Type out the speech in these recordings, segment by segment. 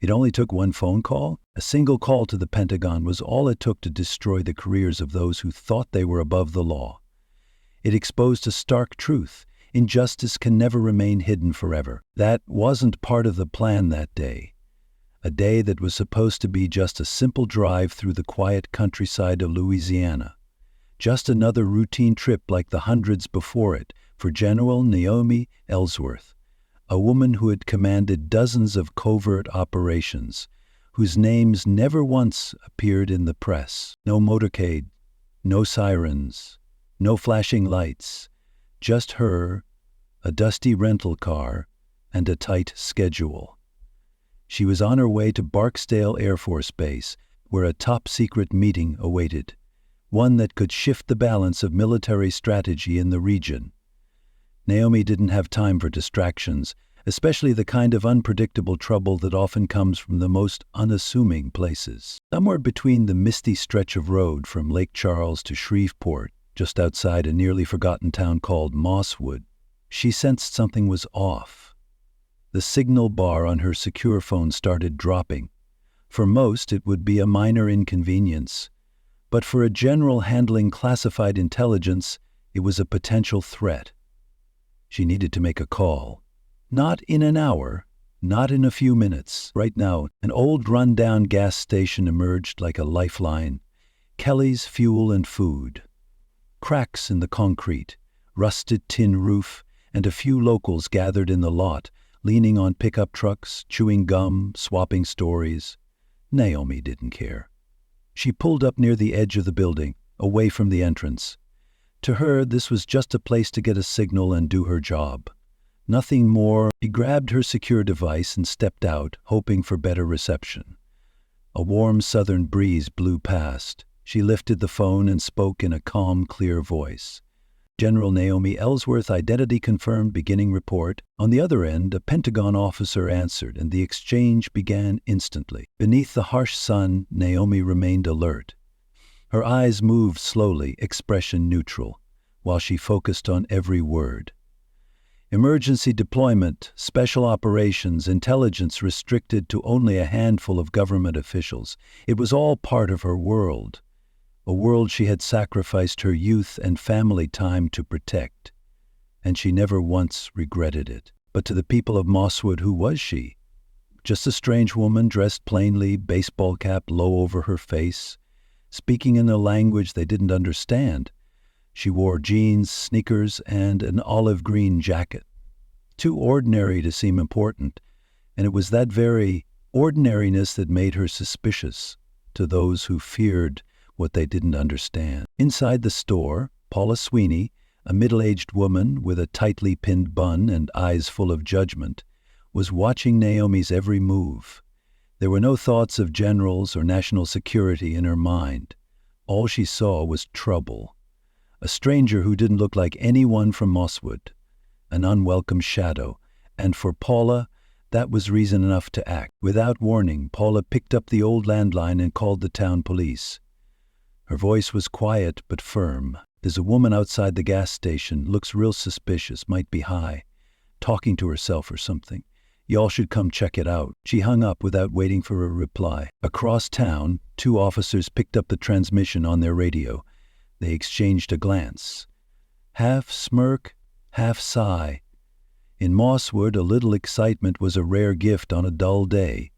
It only took one phone call. A single call to the Pentagon was all it took to destroy the careers of those who thought they were above the law. It exposed a stark truth. Injustice can never remain hidden forever. That wasn't part of the plan that day. A day that was supposed to be just a simple drive through the quiet countryside of Louisiana. Just another routine trip like the hundreds before it for General Naomi Ellsworth, a woman who had commanded dozens of covert operations, whose names never once appeared in the press. No motorcade, no sirens, no flashing lights, just her, a dusty rental car, and a tight schedule. She was on her way to Barksdale Air Force Base, where a top-secret meeting awaited, one that could shift the balance of military strategy in the region. Naomi didn't have time for distractions, especially the kind of unpredictable trouble that often comes from the most unassuming places. Somewhere between the misty stretch of road from Lake Charles to Shreveport, just outside a nearly forgotten town called Mosswood, she sensed something was off. The signal bar on her secure phone started dropping. For most, it would be a minor inconvenience, but for a general handling classified intelligence, it was a potential threat. She needed to make a call. Not in an hour, not in a few minutes. Right now, an old run-down gas station emerged like a lifeline. Kelly's Fuel and Food. Cracks in the concrete, rusted tin roof, and a few locals gathered in the lot, leaning on pickup trucks, chewing gum, swapping stories. Naomi didn't care. She pulled up near the edge of the building, away from the entrance. To her, this was just a place to get a signal and do her job. Nothing more. She grabbed her secure device and stepped out, hoping for better reception. A warm southern breeze blew past. She lifted the phone and spoke in a calm, clear voice. General Naomi Ellsworth, identity confirmed, beginning report. On the other end, a Pentagon officer answered, and the exchange began instantly. Beneath the harsh sun, Naomi remained alert. Her eyes moved slowly, expression neutral, while she focused on every word. Emergency deployment, special operations, intelligence restricted to only a handful of government officials. It was all part of her world. A world she had sacrificed her youth and family time to protect, and she never once regretted it. But to the people of Mosswood, who was she? Just a strange woman dressed plainly, baseball cap low over her face, speaking in a language they didn't understand. She wore jeans, sneakers, and an olive green jacket. Too ordinary to seem important, and it was that very ordinariness that made her suspicious to those who feared what they didn't understand. Inside the store, Paula Sweeney, a middle-aged woman with a tightly pinned bun and eyes full of judgment, was watching Naomi's every move. There were no thoughts of generals or national security in her mind. All she saw was trouble. A stranger who didn't look like anyone from Mosswood. An unwelcome shadow. And for Paula, that was reason enough to act. Without warning, Paula picked up the old landline and called the town police. Her voice was quiet but firm. There's a woman outside the gas station, looks real suspicious, might be high, talking to herself or something. Y'all should come check it out. She hung up without waiting for a reply. Across town, 2 officers picked up the transmission on their radio. They exchanged a glance. Half smirk, half sigh. In Mosswood, a little excitement was a rare gift on a dull day.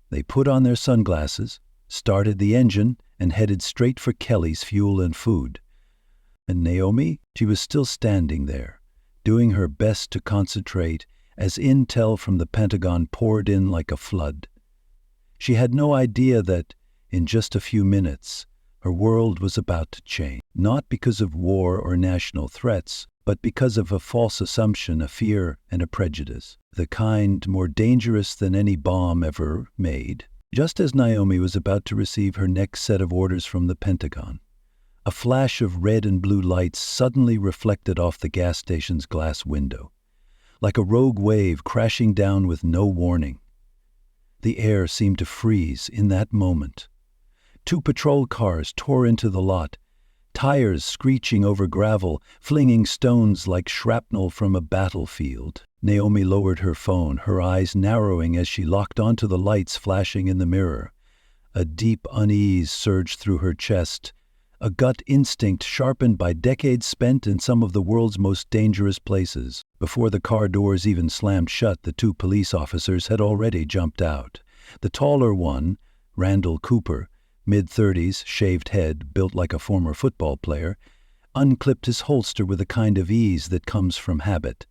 They put on their sunglasses, started the engine, and headed straight for Kelly's Fuel and Food. And Naomi, she was still standing there, doing her best to concentrate as intel from the Pentagon poured in like a flood. She had no idea that, in just a few minutes, her world was about to change. Not because of war or national threats, but because of a false assumption, a fear, and a prejudice. The kind more dangerous than any bomb ever made. Just as Naomi was about to receive her next set of orders from the Pentagon, a flash of red and blue lights suddenly reflected off the gas station's glass window, like a rogue wave crashing down with no warning. The air seemed to freeze in that moment. 2 patrol cars tore into the lot, tires screeching over gravel, flinging stones like shrapnel from a battlefield. Naomi lowered her phone, her eyes narrowing as she locked onto the lights flashing in the mirror. A deep unease surged through her chest, a gut instinct sharpened by decades spent in some of the world's most dangerous places. Before the car doors even slammed shut, the two police officers had already jumped out. The taller one, Randall Cooper, mid-30s, shaved head, built like a former football player, unclipped his holster with a kind of ease that comes from habit.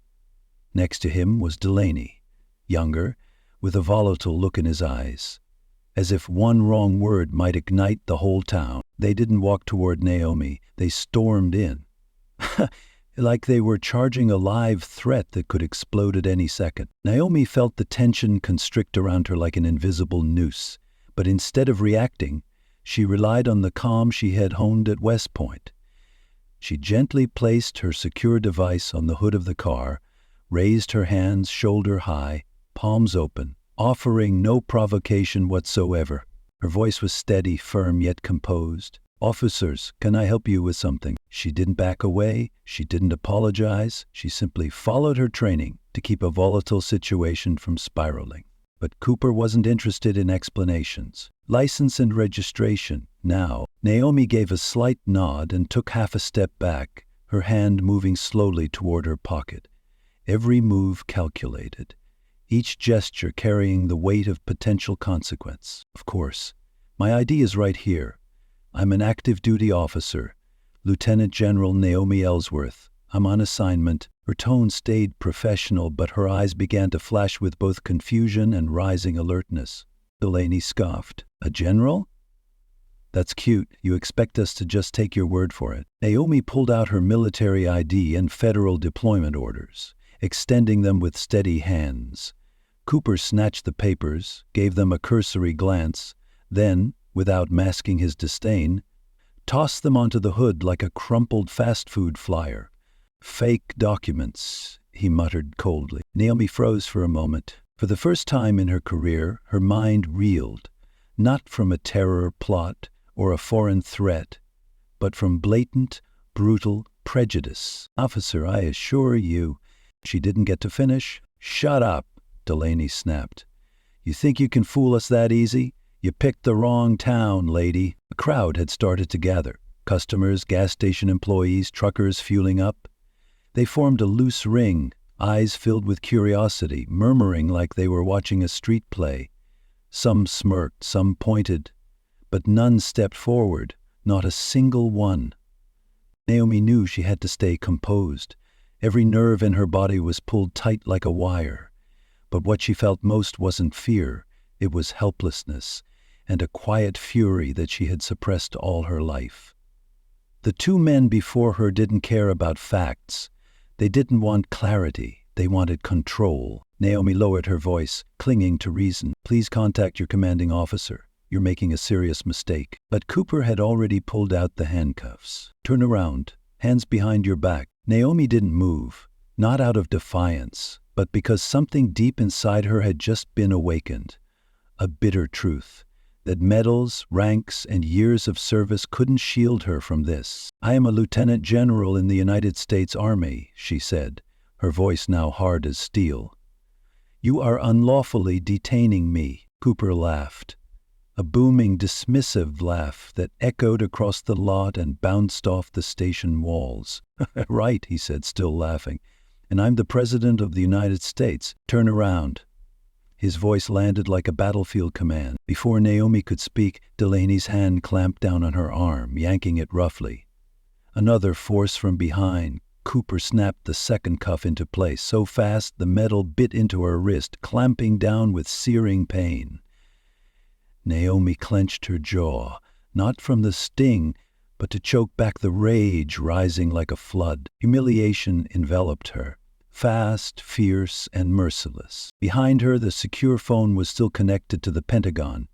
Next to him was Delaney, younger, with a volatile look in his eyes. As if one wrong word might ignite the whole town. They didn't walk toward Naomi, they stormed in. Like they were charging a live threat that could explode at any second. Naomi felt the tension constrict around her like an invisible noose, but instead of reacting, she relied on the calm she had honed at West Point. She gently placed her secure device on the hood of the car, raised her hands shoulder high, palms open, offering no provocation whatsoever. Her voice was steady, firm, yet composed. "Officers, can I help you with something?" She didn't back away. She didn't apologize. She simply followed her training to keep a volatile situation from spiraling. But Cooper wasn't interested in explanations. License and registration, now. Naomi gave a slight nod and took half a step back, her hand moving slowly toward her pocket. Every move calculated, each gesture carrying the weight of potential consequence. "Of course. My ID is right here. I'm an active duty officer, Lieutenant General Naomi Ellsworth. I'm on assignment." Her tone stayed professional, but her eyes began to flash with both confusion and rising alertness. Delaney scoffed. "A general? That's cute. You expect us to just take your word for it." Naomi pulled out her military ID and federal deployment orders, extending them with steady hands. Cooper snatched the papers, gave them a cursory glance, then, without masking his disdain, tossed them onto the hood like a crumpled fast food flyer. "Fake documents," he muttered coldly. Naomi froze for a moment. For the first time in her career, her mind reeled, not from a terror plot or a foreign threat, but from blatant, brutal prejudice. "Officer, I assure you..." She didn't get to finish. "Shut up," Delaney snapped. "You think you can fool us that easy? You picked the wrong town, lady." A crowd had started to gather. Customers, gas station employees, truckers fueling up. They formed a loose ring, eyes filled with curiosity, murmuring like they were watching a street play. Some smirked, some pointed, but none stepped forward, not a single one. Naomi knew she had to stay composed. Every nerve in her body was pulled tight like a wire. But what she felt most wasn't fear, it was helplessness, and a quiet fury that she had suppressed all her life. The two men before her didn't care about facts. They didn't want clarity, they wanted control. Naomi lowered her voice, clinging to reason. "Please contact your commanding officer. You're making a serious mistake." But Cooper had already pulled out the handcuffs. "Turn around, hands behind your back." Naomi didn't move, not out of defiance, but because something deep inside her had just been awakened. A bitter truth, that medals, ranks, and years of service couldn't shield her from this. "I am a lieutenant general in the United States Army," she said, her voice now hard as steel. "You are unlawfully detaining me." Cooper laughed, a booming, dismissive laugh that echoed across the lot and bounced off the station walls. "Right," he said, still laughing. "And I'm the President of the United States. Turn around." His voice landed like a battlefield command. Before Naomi could speak, Delaney's hand clamped down on her arm, yanking it roughly. Another force from behind. Cooper snapped the second cuff into place so fast the metal bit into her wrist, clamping down with searing pain. Naomi clenched her jaw, not from the sting, but to choke back the rage rising like a flood. Humiliation enveloped her. Fast, fierce, and merciless. Behind her, the secure phone was still connected to the Pentagon.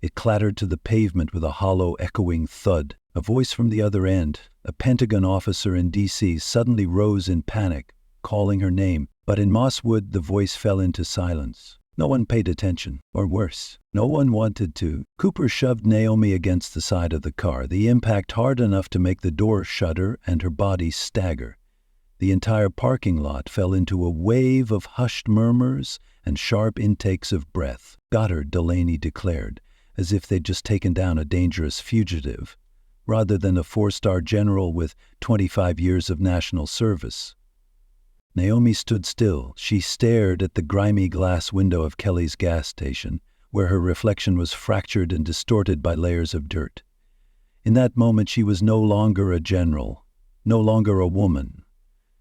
It clattered to the pavement with a hollow, echoing thud. A voice from the other end, a Pentagon officer in D.C., suddenly rose in panic, calling her name. But in Mosswood, the voice fell into silence. No one paid attention, or worse, no one wanted to. Cooper shoved Naomi against the side of the car, the impact hard enough to make the door shudder and her body stagger. The entire parking lot fell into a wave of hushed murmurs and sharp intakes of breath. "Got her," Delaney declared, as if they'd just taken down a dangerous fugitive, rather than a four-star general with 25 years of national service. Naomi stood still. She stared at the grimy glass window of Kelly's gas station, where her reflection was fractured and distorted by layers of dirt. In that moment, she was no longer a general, no longer a woman.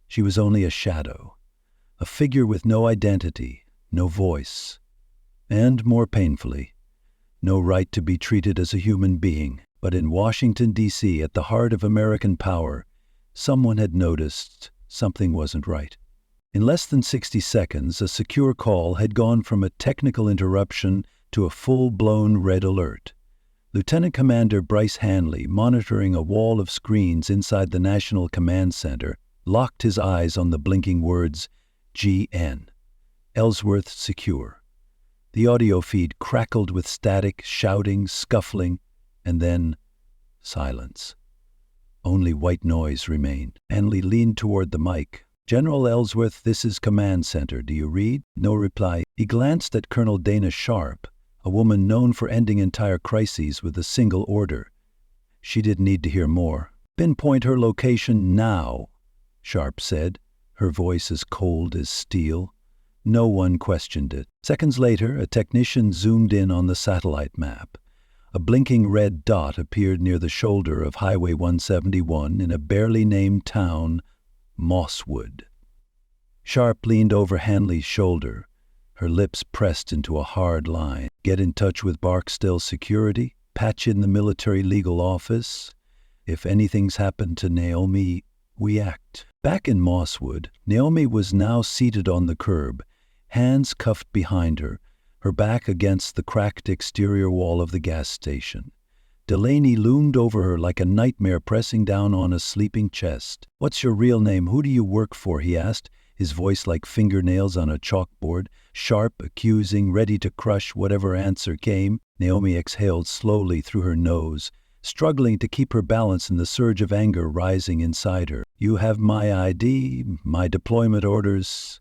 She was only a shadow, a figure with no identity, no voice, and, more painfully, no right to be treated as a human being. But in Washington, D.C., at the heart of American power, someone had noticed something wasn't right. In less than 60 seconds, a secure call had gone from a technical interruption to a full-blown red alert. Lieutenant Commander Bryce Hanley, monitoring a wall of screens inside the National Command Center, locked his eyes on the blinking words, GN. Ellsworth secure. The audio feed crackled with static, shouting, scuffling, and then silence. Only white noise remained. Hanley leaned toward the mic. "General Ellsworth, this is Command Center. Do you read?" No reply. He glanced at Colonel Dana Sharp, a woman known for ending entire crises with a single order. She didn't need to hear more. "Pinpoint her location now," Sharp said, her voice as cold as steel. No one questioned it. Seconds later, a technician zoomed in on the satellite map. A blinking red dot appeared near the shoulder of Highway 171 in a barely named town, Mosswood. Sharp leaned over Hanley's shoulder, her lips pressed into a hard line. "Get in touch with Barksdale Security, patch in the military legal office. If anything's happened to Naomi, we act." Back in Mosswood, Naomi was now seated on the curb, hands cuffed behind her back against the cracked exterior wall of the gas station. Delaney loomed over her like a nightmare pressing down on a sleeping chest. "What's your real name? Who do you work for?" he asked, his voice like fingernails on a chalkboard, sharp, accusing, ready to crush whatever answer came. Naomi exhaled slowly through her nose, struggling to keep her balance in the surge of anger rising inside her. "You have my ID, my deployment orders.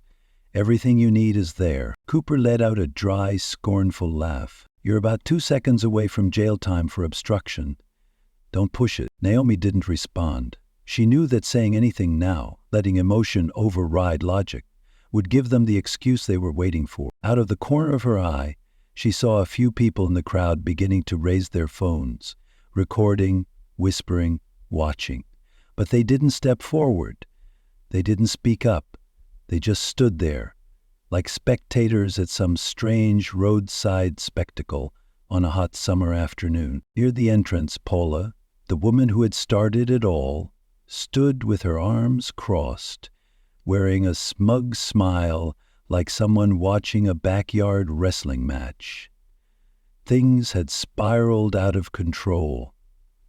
Everything you need is there." Cooper let out a dry, scornful laugh. "You're about 2 seconds away from jail time for obstruction. Don't push it." Naomi didn't respond. She knew that saying anything now, letting emotion override logic, would give them the excuse they were waiting for. Out of the corner of her eye, she saw a few people in the crowd beginning to raise their phones, recording, whispering, watching. But they didn't step forward. They didn't speak up. They just stood there, like spectators at some strange roadside spectacle on a hot summer afternoon. Near the entrance, Paula, the woman who had started it all, stood with her arms crossed, wearing a smug smile like someone watching a backyard wrestling match. Things had spiraled out of control,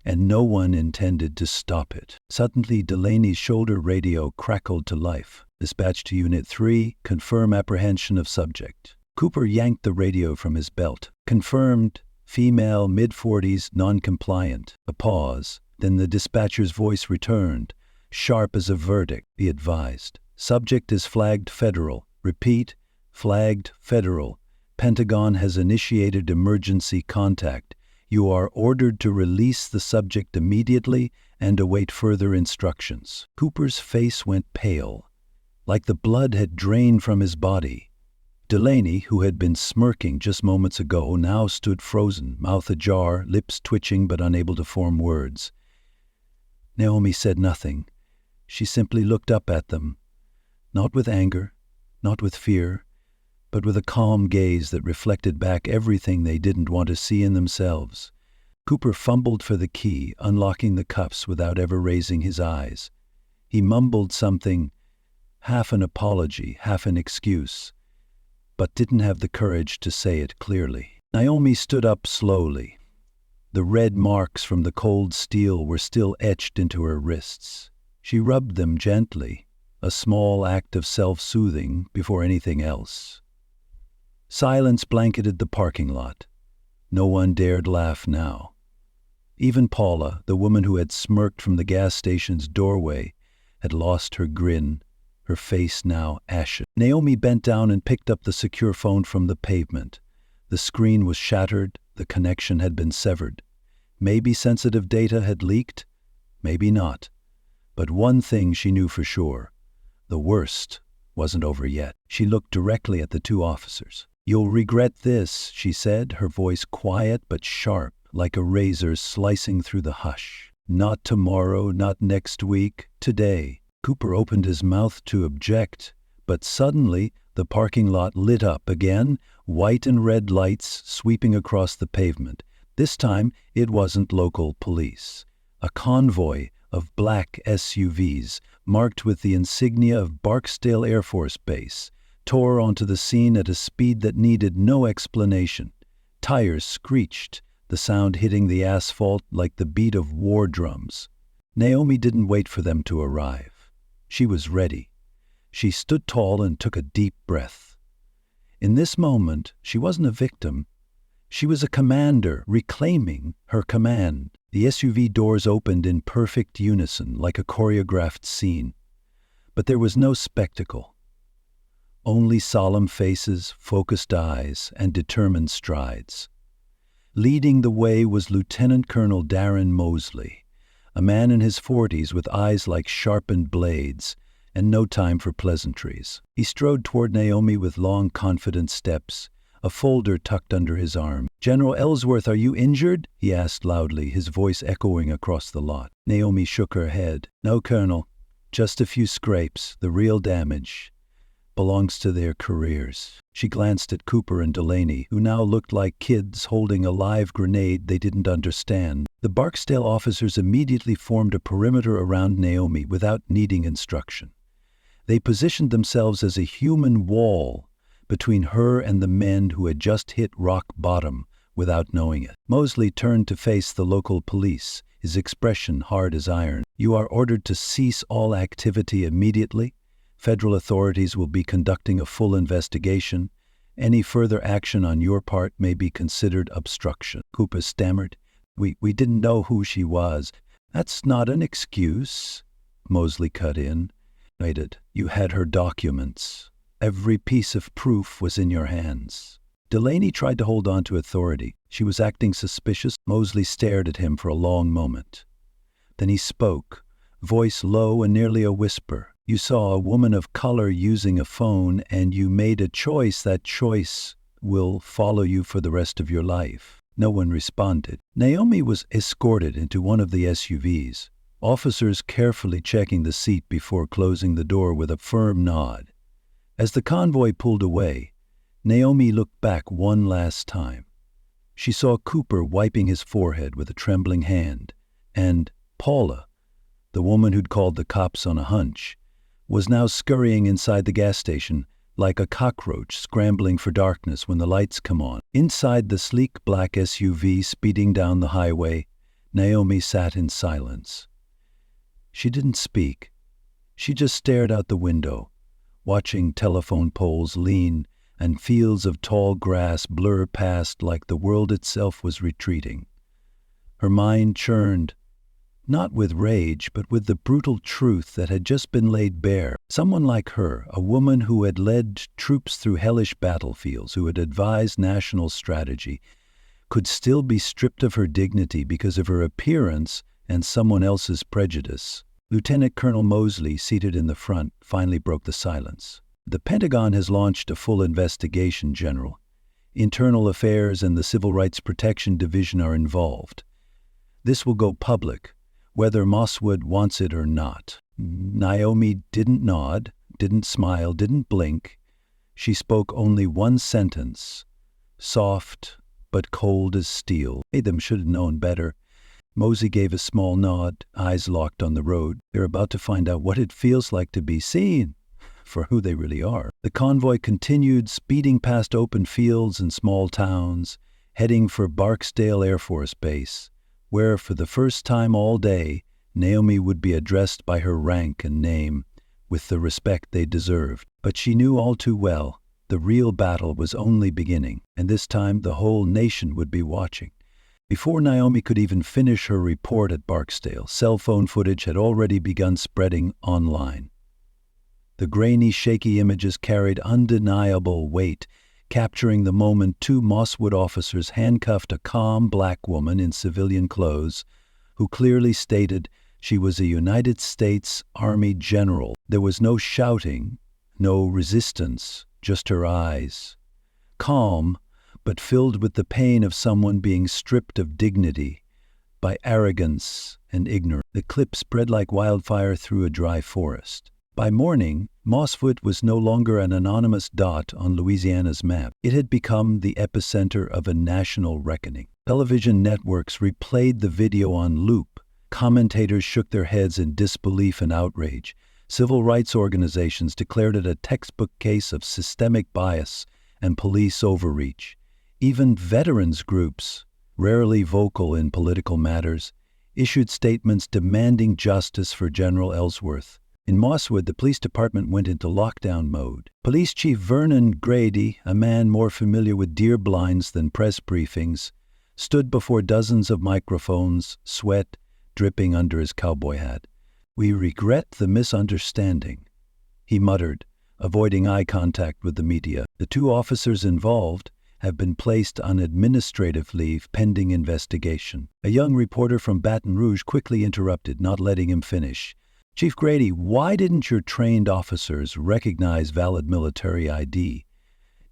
and no one intended to stop it. Suddenly, Delaney's shoulder radio crackled to life. "Dispatch to Unit 3, confirm apprehension of subject." Cooper yanked the radio from his belt. "Confirmed, female, mid-40s, non-compliant." A pause. Then the dispatcher's voice returned, sharp as a verdict. Be advised. Subject is flagged federal. Repeat, flagged federal. Pentagon has initiated emergency contact. You are ordered to release the subject immediately and await further instructions. Cooper's face went pale, like the blood had drained from his body. Delaney, who had been smirking just moments ago, now stood frozen, mouth ajar, lips twitching but unable to form words. Naomi said nothing. She simply looked up at them, not with anger, not with fear, but with a calm gaze that reflected back everything they didn't want to see in themselves. Cooper fumbled for the key, unlocking the cuffs without ever raising his eyes. He mumbled something, half an apology, half an excuse, but didn't have the courage to say it clearly. Naomi stood up slowly. The red marks from the cold steel were still etched into her wrists. She rubbed them gently, a small act of self-soothing before anything else. Silence blanketed the parking lot. No one dared laugh now. Even Paula, the woman who had smirked from the gas station's doorway, had lost her grin, her face now ashen. Naomi bent down and picked up the secure phone from the pavement. The screen was shattered, the connection had been severed. Maybe sensitive data had leaked, maybe not. But one thing she knew for sure: the worst wasn't over yet. She looked directly at the two officers. "You'll regret this," she said, her voice quiet but sharp, like a razor slicing through the hush. "Not tomorrow, not next week, today." Cooper opened his mouth to object, but suddenly the parking lot lit up again, white and red lights sweeping across the pavement. This time it wasn't local police. A convoy of black SUVs, marked with the insignia of Barksdale Air Force Base, tore onto the scene at a speed that needed no explanation. Tires screeched, the sound hitting the asphalt like the beat of war drums. Naomi didn't wait for them to arrive. She was ready. She stood tall and took a deep breath. In this moment, she wasn't a victim. She was a commander reclaiming her command. The SUV doors opened in perfect unison, like a choreographed scene. But there was no spectacle. Only solemn faces, focused eyes, and determined strides. Leading the way was Lieutenant Colonel Darren Mosley, a man in his 40s with eyes like sharpened blades, and no time for pleasantries. He strode toward Naomi with long, confident steps, a folder tucked under his arm. "General Ellsworth, are you injured?" he asked loudly, his voice echoing across the lot. Naomi shook her head. "No, Colonel. Just a few scrapes. The real damage belongs to their careers." She glanced at Cooper and Delaney, who now looked like kids holding a live grenade they didn't understand. The Barksdale officers immediately formed a perimeter around Naomi without needing instruction. They positioned themselves as a human wall between her and the men who had just hit rock bottom without knowing it. Mosley turned to face the local police, his expression hard as iron. "You are ordered to cease all activity immediately. Federal authorities will be conducting a full investigation. Any further action on your part may be considered obstruction." Cooper stammered. We didn't know who she was." "That's not an excuse," Mosley cut in. "You had her documents. Every piece of proof was in your hands." Delaney tried to hold on to authority. She was acting suspicious. Mosley stared at him for a long moment. Then he spoke, voice low and nearly a whisper. "You saw a woman of color using a phone, and you made a choice. That choice will follow you for the rest of your life." No one responded. Naomi was escorted into one of the SUVs, officers carefully checking the seat before closing the door with a firm nod. As the convoy pulled away, Naomi looked back one last time. She saw Cooper wiping his forehead with a trembling hand, and Paula, the woman who'd called the cops on a hunch, was now scurrying inside the gas station like a cockroach scrambling for darkness when the lights come on. Inside the sleek black SUV speeding down the highway, Naomi sat in silence. She didn't speak. She just stared out the window, watching telephone poles lean and fields of tall grass blur past like the world itself was retreating. Her mind churned, not with rage, but with the brutal truth that had just been laid bare. Someone like her, a woman who had led troops through hellish battlefields, who had advised national strategy, could still be stripped of her dignity because of her appearance and someone else's prejudice. Lieutenant Colonel Mosley, seated in the front, finally broke the silence. "The Pentagon has launched a full investigation, General. Internal Affairs and the Civil Rights Protection Division are involved. This will go public, whether Mosswood wants it or not." Naomi didn't nod, didn't smile, didn't blink. She spoke only one sentence, soft but cold as steel. "They them should have known better." Mosley gave a small nod, eyes locked on the road. "They're about to find out what it feels like to be seen for who they really are." The convoy continued, speeding past open fields and small towns, heading for Barksdale Air Force Base, where for the first time all day, Naomi would be addressed by her rank and name with the respect they deserved. But she knew all too well the real battle was only beginning, and this time the whole nation would be watching. Before Naomi could even finish her report at Barksdale, cell phone footage had already begun spreading online. The grainy, shaky images carried undeniable weight, capturing the moment two Mosswood officers handcuffed a calm black woman in civilian clothes who clearly stated she was a United States Army general. There was no shouting, no resistance, just her eyes. Calm, but filled with the pain of someone being stripped of dignity by arrogance and ignorance. The clip spread like wildfire through a dry forest. By morning, Mosswood was no longer an anonymous dot on Louisiana's map. It had become the epicenter of a national reckoning. Television networks replayed the video on loop. Commentators shook their heads in disbelief and outrage. Civil rights organizations declared it a textbook case of systemic bias and police overreach. Even veterans groups, rarely vocal in political matters, issued statements demanding justice for General Ellsworth. In Mosswood, the police department went into lockdown mode. Police Chief Vernon Grady, a man more familiar with deer blinds than press briefings, stood before dozens of microphones, sweat dripping under his cowboy hat. "We regret the misunderstanding," he muttered, avoiding eye contact with the media. "The two officers involved have been placed on administrative leave pending investigation." A young reporter from Baton Rouge quickly interrupted, not letting him finish. "Chief Grady, why didn't your trained officers recognize valid military ID?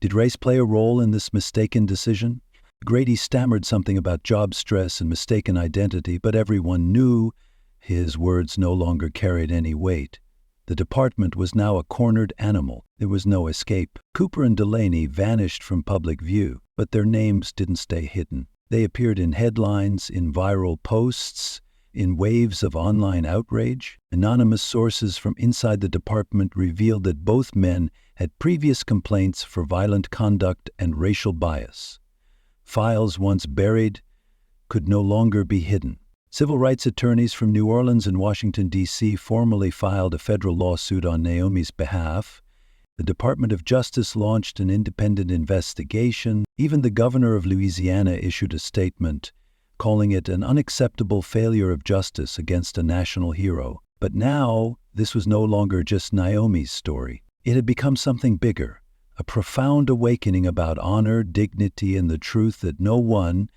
Did race play a role in this mistaken decision?" Grady stammered something about job stress and mistaken identity, but everyone knew his words no longer carried any weight. The department was now a cornered animal. There was no escape. Cooper and Delaney vanished from public view, but their names didn't stay hidden. They appeared in headlines, in viral posts, in waves of online outrage. Anonymous sources from inside the department revealed that both men had previous complaints for violent conduct and racial bias. Files once buried could no longer be hidden. Civil rights attorneys from New Orleans and Washington, D.C. formally filed a federal lawsuit on Naomi's behalf. The Department of Justice launched an independent investigation. Even the governor of Louisiana issued a statement, calling it an unacceptable failure of justice against a national hero. But now, this was no longer just Naomi's story. It had become something bigger, a profound awakening about honor, dignity, and the truth that no one,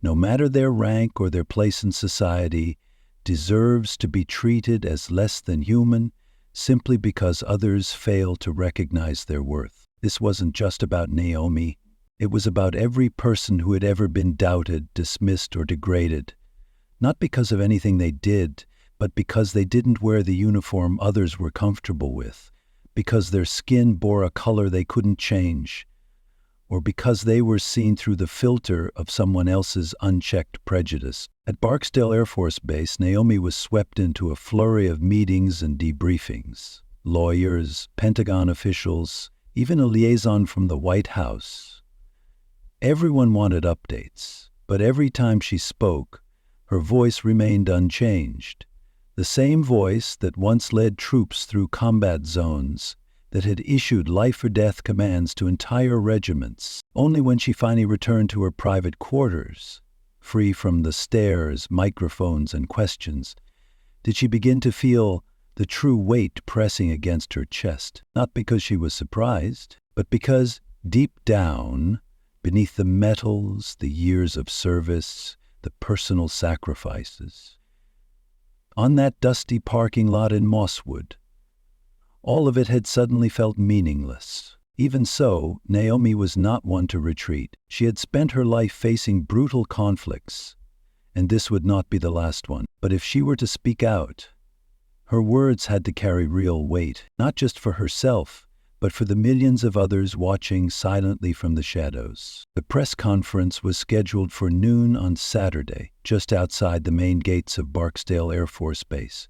no matter their rank or their place in society, deserves to be treated as less than human simply because others fail to recognize their worth. This wasn't just about Naomi. It was about every person who had ever been doubted, dismissed, or degraded, not because of anything they did, but because they didn't wear the uniform others were comfortable with, because their skin bore a color they couldn't change, or because they were seen through the filter of someone else's unchecked prejudice. At Barksdale Air Force Base, Naomi was swept into a flurry of meetings and debriefings. Lawyers, Pentagon officials, even a liaison from the White House. Everyone wanted updates, but every time she spoke, her voice remained unchanged. The same voice that once led troops through combat zones, that had issued life-or-death commands to entire regiments. Only when she finally returned to her private quarters, free from the stares, microphones, and questions, did she begin to feel the true weight pressing against her chest. Not because she was surprised, but because, deep down, beneath the medals, the years of service, the personal sacrifices, on that dusty parking lot in Mosswood, all of it had suddenly felt meaningless. Even so, Naomi was not one to retreat. She had spent her life facing brutal conflicts, and this would not be the last one. But if she were to speak out, her words had to carry real weight, not just for herself, but for the millions of others watching silently from the shadows. The press conference was scheduled for noon on Saturday, just outside the main gates of Barksdale Air Force Base.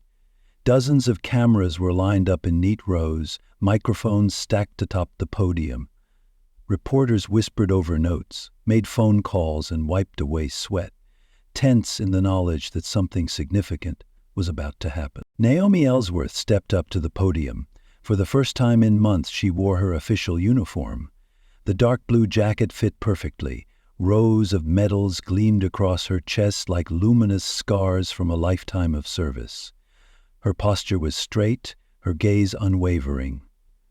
Dozens of cameras were lined up in neat rows, microphones stacked atop the podium. Reporters whispered over notes, made phone calls, and wiped away sweat, tense in the knowledge that something significant was about to happen. Naomi Ellsworth stepped up to the podium. For the first time in months, she wore her official uniform. The dark blue jacket fit perfectly, Rows of medals gleamed across her chest like luminous scars from a lifetime of service. Her posture was straight, her gaze unwavering.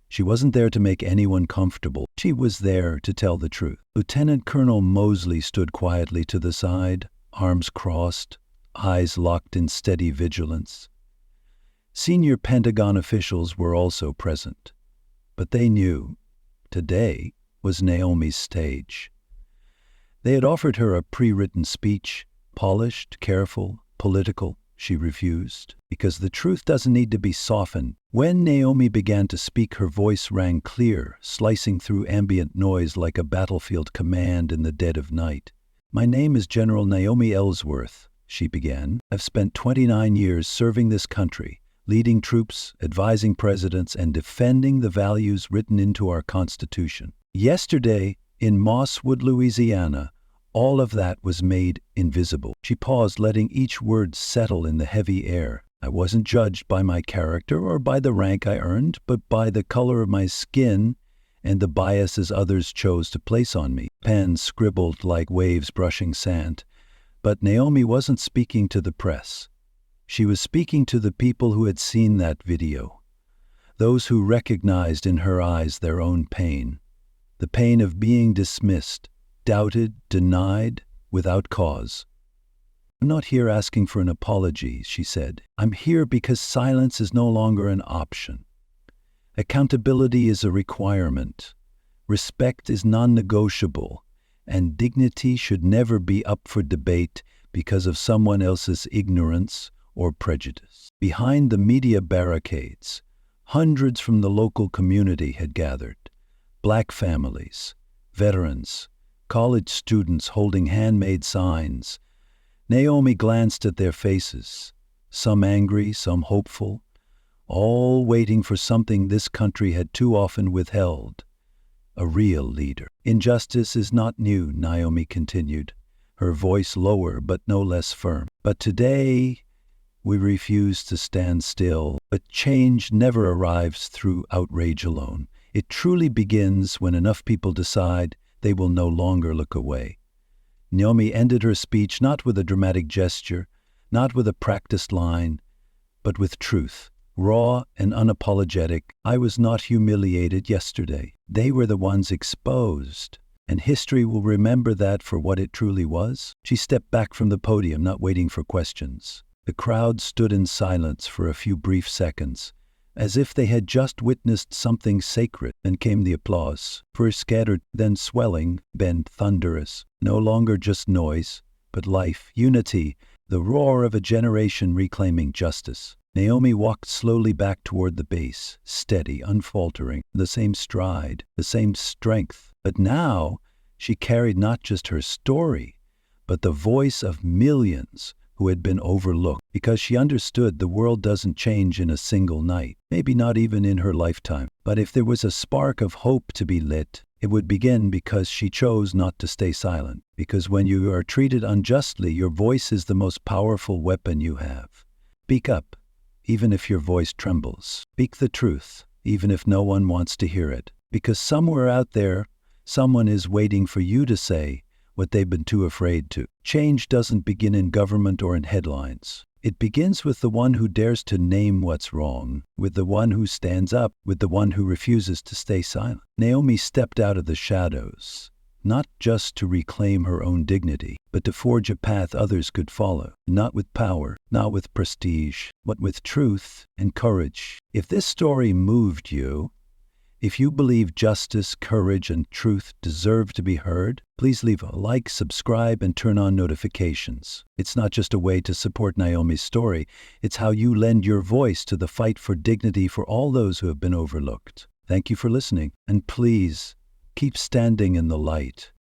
She wasn't there to make anyone comfortable. She was there to tell the truth. Lieutenant Colonel Mosley stood quietly to the side, arms crossed, eyes locked in steady vigilance. Senior Pentagon officials were also present, but they knew today was Naomi's stage. They had offered her a pre-written speech, polished, careful, political. She refused, because the truth doesn't need to be softened. When Naomi began to speak, her voice rang clear, slicing through ambient noise like a battlefield command in the dead of night. "My name is General Naomi Ellsworth," she began. "I've spent 29 years serving this country, leading troops, advising presidents, and defending the values written into our Constitution. Yesterday, in Mosswood, Louisiana, all of that was made invisible." She paused, letting each word settle in the heavy air. "I wasn't judged by my character or by the rank I earned, but by the color of my skin and the biases others chose to place on me." Pen scribbled like waves brushing sand. But Naomi wasn't speaking to the press. She was speaking to the people who had seen that video, those who recognized in her eyes their own pain, the pain of being dismissed, doubted, denied, without cause. "I'm not here asking for an apology," she said. "I'm here because silence is no longer an option. Accountability is a requirement. Respect is non-negotiable, and dignity should never be up for debate because of someone else's ignorance or prejudice." Behind the media barricades, hundreds from the local community had gathered. Black families, veterans, college students holding handmade signs. Naomi glanced at their faces, some angry, some hopeful, all waiting for something this country had too often withheld: a real leader. "Injustice is not new," Naomi continued, her voice lower but no less firm. "But today, we refuse to stand still." But change never arrives through outrage alone. It truly begins when enough people decide they will no longer look away. Naomi ended her speech not with a dramatic gesture, not with a practiced line, but with truth, raw and unapologetic. "I was not humiliated yesterday. They were the ones exposed, and history will remember that for what it truly was." She stepped back from the podium, not waiting for questions. The crowd stood in silence for a few brief seconds, as if they had just witnessed something sacred. Then came the applause, first scattered, then swelling, then thunderous. No longer just noise, but life, unity, the roar of a generation reclaiming justice. Naomi walked slowly back toward the base, steady, unfaltering, the same stride, the same strength. But now she carried not just her story, but the voice of millions who had been overlooked, because she understood the world doesn't change in a single night, maybe not even in her lifetime. But if there was a spark of hope to be lit, it would begin because she chose not to stay silent. Because when you are treated unjustly, your voice is the most powerful weapon you have. Speak up, even if your voice trembles. Speak the truth, even if no one wants to hear it. Because somewhere out there, someone is waiting for you to say what they've been too afraid to. Change doesn't begin in government or in headlines. It begins with the one who dares to name what's wrong, with the one who stands up, with the one who refuses to stay silent. Naomi stepped out of the shadows, not just to reclaim her own dignity, but to forge a path others could follow, not with power, not with prestige, but with truth and courage. If this story moved you, if you believe justice, courage, and truth deserve to be heard, please leave a like, subscribe, and turn on notifications. It's not just a way to support Naomi's story, it's how you lend your voice to the fight for dignity for all those who have been overlooked. Thank you for listening, and please keep standing in the light.